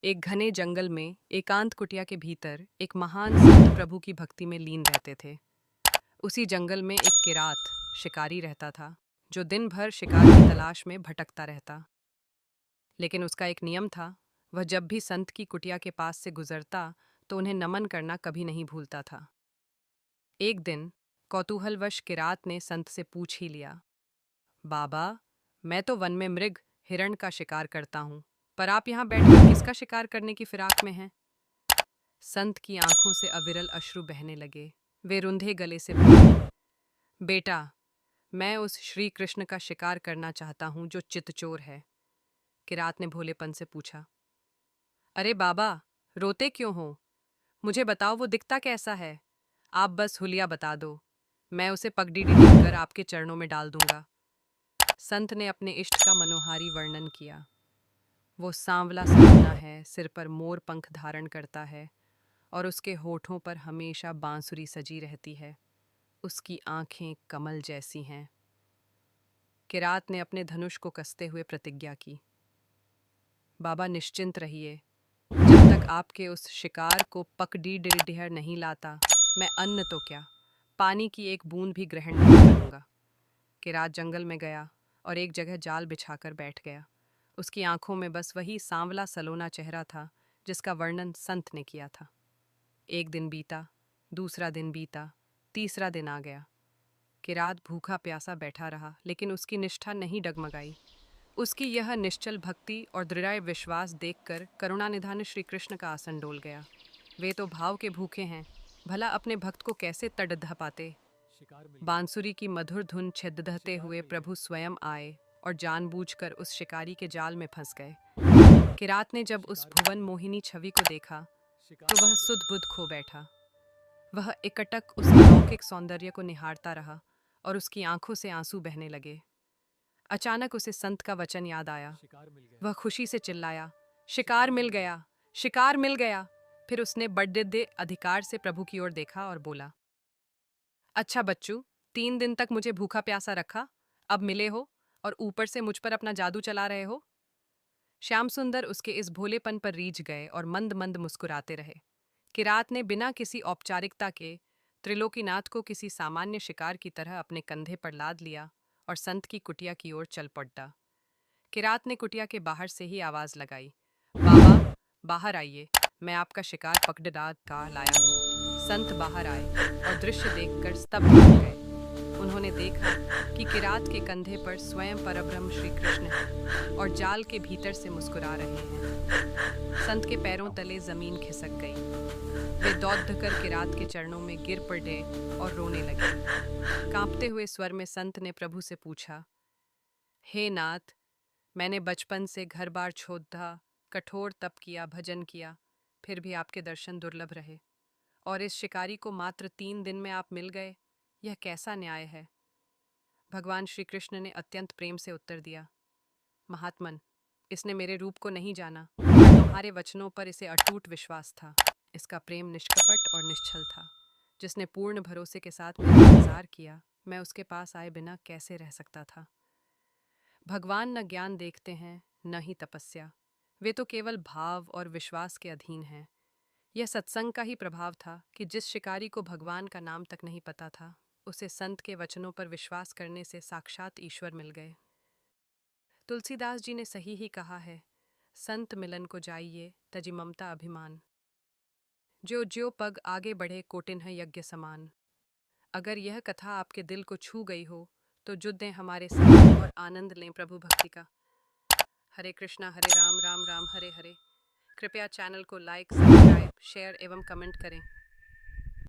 एक घने जंगल में एकांत कुटिया के भीतर एक महान संत प्रभु की भक्ति में लीन रहते थे। उसी जंगल में एक किरात शिकारी रहता था, जो दिन भर शिकार की तलाश में भटकता रहता। लेकिन उसका एक नियम था, वह जब भी संत की कुटिया के पास से गुजरता तो उन्हें नमन करना कभी नहीं भूलता था। एक दिन कौतूहलवश किरात ने संत से पूछ ही लिया, बाबा, मैं तो वन में मृग हिरण का शिकार करता हूँ, पर आप यहाँ बैठकर किसका शिकार करने की फिराक में हैं? संत की आंखों से अविरल अश्रु बहने लगे। वे रुंधे गले से बोले, बेटा, मैं उस श्री कृष्ण का शिकार करना चाहता हूँ जो चितचोर है। किरात ने भोलेपन से पूछा, अरे बाबा, रोते क्यों हो? मुझे बताओ वो दिखता कैसा है? आप बस हुलिया बता दो, मैं उसे पगडीडी कर आपके चरणों में डाल दूंगा। संत ने अपने इष्ट का मनोहारी वर्णन किया। वो सांवला सलोना है, सिर पर मोर पंख धारण करता है और उसके होठों पर हमेशा बांसुरी सजी रहती है। उसकी आंखें कमल जैसी हैं। किरात ने अपने धनुष को कसते हुए प्रतिज्ञा की, बाबा निश्चिंत रहिए, जब तक आपके उस शिकार को पकड़ीडिहर नहीं लाता, मैं अन्न तो क्या, पानी की एक बूंद भी ग्रहण नहीं करूंगा। किरात जंगल में गया और एक जगह जाल बिछाकर बैठ गया। उसकी आंखों में बस वही सांवला सलोना चेहरा था जिसका वर्णन संत ने किया था। एक दिन बीता, दूसरा दिन बीता, तीसरा दिन आ गया। किरात भूखा प्यासा बैठा रहा, लेकिन उसकी निष्ठा नहीं डगमगाई। उसकी यह निश्चल भक्ति और दृढ़ विश्वास देखकर करुणानिधान श्री कृष्ण का आसन डोल गया। वे तो भाव के भूखे हैं, भला अपने भक्त को कैसे तड़धा पाते। बांसुरी की मधुर धुन छिदधते हुए प्रभु स्वयं आए और जानबूझकर उस शिकारी के जाल में फंस गए। किरात ने जब उस भुवन मोहिनी छवि को देखा तो वह सुध बुध खो बैठा। वह एकटक उस अलौकिक सौंदर्य को निहारता रहा और उसकी आंखों से आंसू बहने लगे। अचानक उसे संत का वचन याद आया। वह खुशी से चिल्लाया, शिकार मिल गया, शिकार मिल गया। फिर उसने बड़े अधिकार से प्रभु की ओर देखा और बोला, अच्छा बच्चू, 3 दिन तक मुझे भूखा प्यासा रखा, अब मिले हो और ऊपर से मुझ पर अपना जादू चला रहे हो। श्याम सुंदर उसके इस भोलेपन पर रीझ गए और मंद मंद मुस्कुराते रहे। किरात ने बिना किसी औपचारिकता के त्रिलोकीनाथ को किसी सामान्य शिकार की तरह अपने कंधे पर लाद लिया और संत की कुटिया की ओर चल पड़ा। किरात ने कुटिया के बाहर से ही आवाज लगाई, बाबा, बाहर आइए, मैं आपका शिकार पकड़ का लाया हूँ। संत बाहर आए और दृश्य देखकर स्तब्ध हो गए। उन्होंने देखा कि किरात के कंधे पर स्वयं परब्रह्म श्री कृष्ण है और जाल के भीतर से मुस्कुरा रहे हैं। संत के पैरों तले जमीन खिसक गई। वे दौड़ कर किरात के चरणों में गिर पड़े और रोने लगे। कांपते हुए स्वर में संत ने प्रभु से पूछा, हे नाथ, मैंने बचपन से घर बार छोड़ा, कठोर तप किया, भजन किया, फिर भी आपके दर्शन दुर्लभ रहे, और इस शिकारी को मात्र 3 दिन में आप मिल गए, यह कैसा न्याय है। भगवान श्री कृष्ण ने अत्यंत प्रेम से उत्तर दिया, महात्मन, इसने मेरे रूप को नहीं जाना, तुम्हारे वचनों पर इसे अटूट विश्वास था। इसका प्रेम निष्कपट और निश्चल था। जिसने पूर्ण भरोसे के साथ मेरा इंतजार किया, मैं उसके पास आए बिना कैसे रह सकता था। भगवान न ज्ञान देखते हैं, न ही तपस्या, वे तो केवल भाव और विश्वास के अधीन हैं। यह सत्संग का ही प्रभाव था कि जिस शिकारी को भगवान का नाम तक नहीं पता था, उसे संत के वचनों पर विश्वास करने से साक्षात ईश्वर मिल गए। तुलसीदास जी ने सही ही कहा है, संत मिलन को जाइए तजी ममता अभिमान, जो ज्यो पग आगे बढ़े कोटिन्ह यज्ञ समान। अगर यह कथा आपके दिल को छू गई हो तो जुड़ दें हमारे साथ और आनंद लें प्रभु भक्ति का। हरे कृष्णा, हरे राम, राम राम हरे हरे। कृपया चैनल को लाइक, सब्सक्राइब, शेयर एवं कमेंट करें।